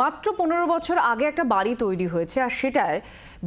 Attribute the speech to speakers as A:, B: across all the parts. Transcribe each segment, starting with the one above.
A: মাত্র 15 বছর আগে একটা বাড়ি তৈরি হয়েছে আর সেটায়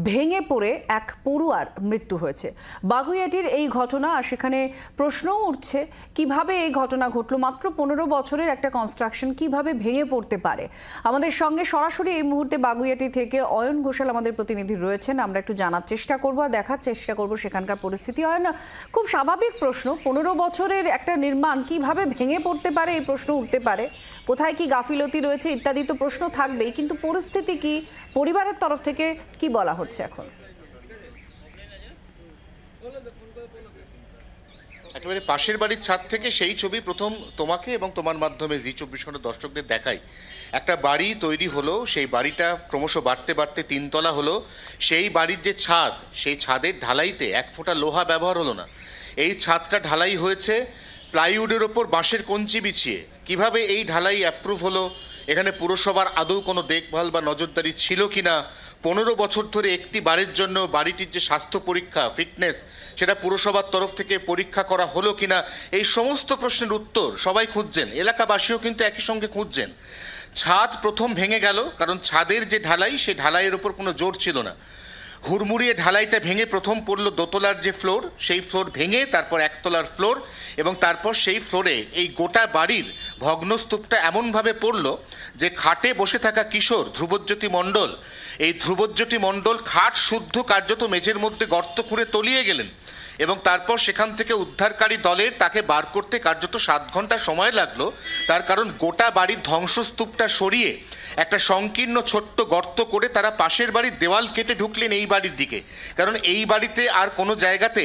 A: ভেঙে পড়ে এক পড়ুয়ার মৃত্যু হয়েছে। বাগুইআটির এই ঘটনা, আর সেখানে প্রশ্নও উঠছে কিভাবে এই ঘটনা ঘটলো। মাত্র 15 বছরের একটা কনস্ট্রাকশন কিভাবে ভেঙে পড়তে পারে। আমাদের সঙ্গে সরাসরি এই মুহূর্তে বাগুইআটি থেকে অয়ন ঘোষাল আমাদের প্রতিনিধি রয়েছেন। আমরা একটু জানার চেষ্টা করব আর দেখার চেষ্টা করব সেখানকার পরিস্থিতি। অয়ন, খুব স্বাভাবিক প্রশ্ন, 15 বছরের একটা নির্মাণ কিভাবে ভেঙে পড়তে পারে এই প্রশ্ন উঠতে পারে। কোথায় কি গাফিলতি রয়েছে ইত্যাদি তো প্রশ্ন থাকবেই, কিন্তু পরিস্থিতি কি, পরিবারের তরফ থেকে কি বলা হচ্ছে এখন?
B: একেবারে পাশের বাড়ির ছাদ থেকে সেই ছবি প্রথম তোমাকে এবং তোমার মাধ্যমে জি24 ঘন্টা দর্শকদের দেখাই। একটা বাড়ি তৈরি হলো, সেই বাড়িটা ক্রমশ বাড়তে বাড়তে 3 তলা হলো। সেই বাড়ির যে ছাদ, সেই ছাদের ঢালাইতে 1 ফোঁটা লোহা ব্যবহার হলো না। এই ছাদটা ঢালাই হয়েছে প্লাইউডের ওপর বাঁশের কঞ্চি বিছিয়ে। কিভাবে এই ঢালাই অ্যাপ্রুভ হলো, এখানে পুরসভার আদৌ কোনো দেখভাল বা নজরদারি ছিল কিনা, 15 বছর ধরে একটি বাড়ির জন্য বাড়িটির যে স্বাস্থ্য পরীক্ষা, ফিটনেস, সেটা পুরসভার তরফ থেকে পরীক্ষা করা হলো কিনা, এই সমস্ত প্রশ্নের উত্তর সবাই খুঁজছেন। এলাকাবাসীও কিন্তু একই সঙ্গে খুঁজছেন। ছাদ প্রথম ভেঙে গেল, কারণ ছাদের যে ঢালাই, সেই ঢালাইয়ের ওপর কোনো জোর ছিল না। হুড়মুড়িয়ে ঢালাইটা ভেঙে প্রথম পড়লো দোতলার যে ফ্লোর, সেই ফ্লোর ভেঙে তারপর 1 তলার ফ্লোর, এবং তারপর সেই ফ্লোরে এই গোটা বাড়ির ভগ্নস্তূপটা এমনভাবে পড়লো যে খাটে বসে থাকা কিশোর ধ্রুবজ্যোতি মণ্ডল, এই ধ্রুবজ্যোতি মণ্ডল খাট শুদ্ধ কার্যত মেঝের মধ্যে গর্ত খুঁড়ে তলিয়ে গেলেন, এবং তারপর সেখান থেকে উদ্ধারকারী দলের তাকে বার করতে কার্যত 7 ঘন্টা সময় লাগলো। তার কারণ গোটা বাড়ির ধ্বংসস্তূপটা সরিয়ে একটা সংকীর্ণ ছোট্ট গর্ত করে তারা পাশের বাড়ির দেওয়াল কেটে ঢুকলেন এই বাড়ির দিকে। কারণ এই বাড়িতে আর কোনো জায়গাতে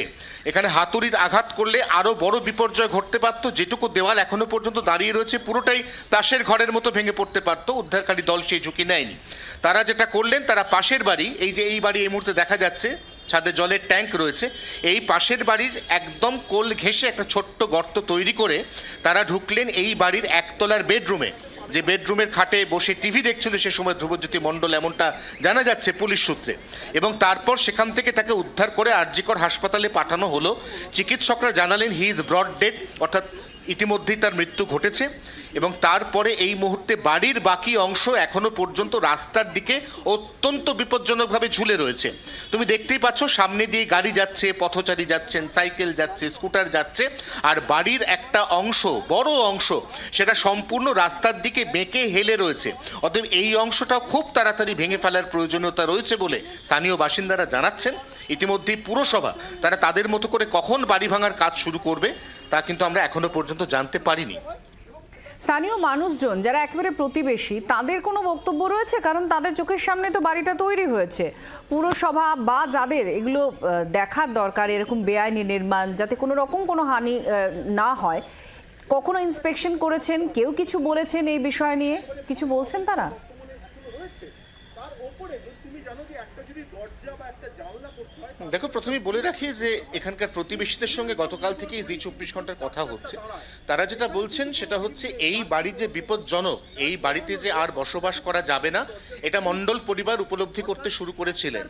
B: এখানে হাতুড়ির আঘাত করলে আরও বড় বিপর্যয় ঘটতে পারতো। যেটুকু দেওয়াল এখনো পর্যন্ত দাঁড়িয়ে রয়েছে পুরোটাই তাসের ঘরের মতো ভেঙে পড়তে পারতো। উদ্ধারকারী দল সেই ঝুঁকি নেয়নি। তারা যেটা করলেন, তারা পাশের বাড়ি, এই বাড়ি এই মুহূর্তে দেখা যাচ্ছে ছাদে জলের ট্যাঙ্ক রয়েছে, এই পাশের বাড়ির একদম কোল ঘেঁষে একটা ছোট্ট গর্ত তৈরি করে তারা ঢুকলেন এই বাড়ির 1 তলার বেডরুমে। যে বেডরুমের খাটে বসে টিভি দেখছিল সে সময় ধ্রুবজ্যোতি মণ্ডল, এমনটা জানা যাচ্ছে পুলিশ সূত্রে। এবং তারপর সেখান থেকে তাকে উদ্ধার করে আরজিকর হাসপাতালে পাঠানো হলো। চিকিৎসকরা জানালেন হি ইজ ব্রড ডেড, অর্থাৎ ইতিমধ্যেই তার মৃত্যু ঘটেছে। এবং তারপরে এই মুহূর্তে বাড়ির বাকি অংশ এখনো পর্যন্ত রাস্তার দিকে অত্যন্ত বিপজ্জনকভাবে ঝুলে রয়েছে। তুমি দেখতেই পাচ্ছ সামনে দিয়ে গাড়ি যাচ্ছে, পথচারী যাচ্ছেন, সাইকেল যাচ্ছে, স্কুটার যাচ্ছে, আর বাড়ির একটা অংশ, বড় অংশ, সেটা সম্পূর্ণ রাস্তার দিকে বেঁকে হেলে রয়েছে। অতএব এই অংশটা খুব তাড়াতাড়ি ভেঙে ফেলার প্রয়োজনীয়তা রয়েছে বলে স্থানীয় বাসিন্দারা জানাচ্ছেন। ইতিমধ্যেই পুরসভা তারা তাদের মতো করে কখন বাড়ি ভাঙার কাজ শুরু করবে তা কিন্তু আমরা এখনো পর্যন্ত জানতে পারিনি।
A: স্থানীয় মানুষজন যারা একেবারে প্রতিবেশী, তাদের কোনো বক্তব্য রয়েছে? কারণ তাদের চোখের সামনে তো বাড়িটা তৈরি হয়েছে। পুরসভা বা যাদের এগুলো দেখার দরকার, এরকম বেআইনি নির্মাণ যাতে কোনো রকম কোনো হানি না হয়, কখনো ইন্সপেকশন করেছেন? কেউ কিছু বলেছেন এই বিষয় নিয়ে? কিছু বলছেন তারা?
B: দেখো, প্রথমেই বলে রাখি যে এখানকার প্রতিবেশীদের সঙ্গে গতকাল থেকেই জি24 ঘন্টার কথা হচ্ছে। তারা যেটা বলছেন সেটা হচ্ছে এই বাড়ি যে বিপজ্জনক, এই বাড়িতে যে আর বসবাস করা যাবে না, এটা মণ্ডল পরিবার উপলব্ধি করতে শুরু করেছিলেন,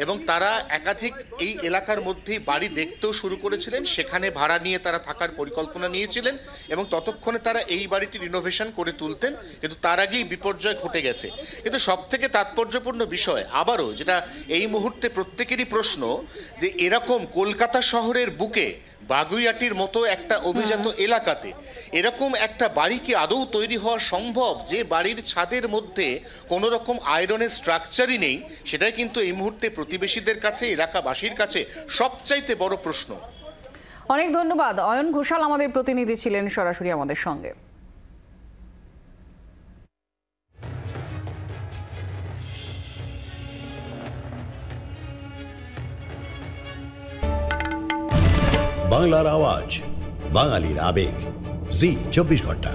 B: এবং তারা একাধিক এই এলাকার মধ্যেই বাড়ি দেখতেও শুরু করেছিলেন। সেখানে ভাড়া নিয়ে তারা থাকার পরিকল্পনা নিয়েছিলেন, এবং ততক্ষণে তারা এই বাড়িটি রিনোভেশন করে তুলতেন, কিন্তু তার আগেই বিপর্যয় ঘটে গেছে। কিন্তু সব থেকে তাৎপর্যপূর্ণ বিষয় আবারও যেটা এই মুহূর্তে প্রত্যেকেরই প্রশ্ন, যে এরকম কলকাতা শহরের বুকে বাগুইআটির মতো একটা অভিজাত এলাকাতে এরকম একটা বাড়ি কি আদৌ তৈরি হওয়া সম্ভব, যে বাড়ির ছাদের মধ্যে কোনো রকম আয়রনের স্ট্রাকচারই নেই? সেটাই কিন্তু এই মুহূর্তে প্রতিবেশীদের কাছে, এলাকাবাসীর কাছে সবচাইতে বড় প্রশ্ন।
A: অনেক ধন্যবাদ। অয়ন ঘোষাল আমাদের প্রতিনিধি ছিলেন সরাসরি আমাদের সঙ্গে।
C: বাংলার আওয়াজ, বাঙালির আবেগ, জি24 ঘন্টা।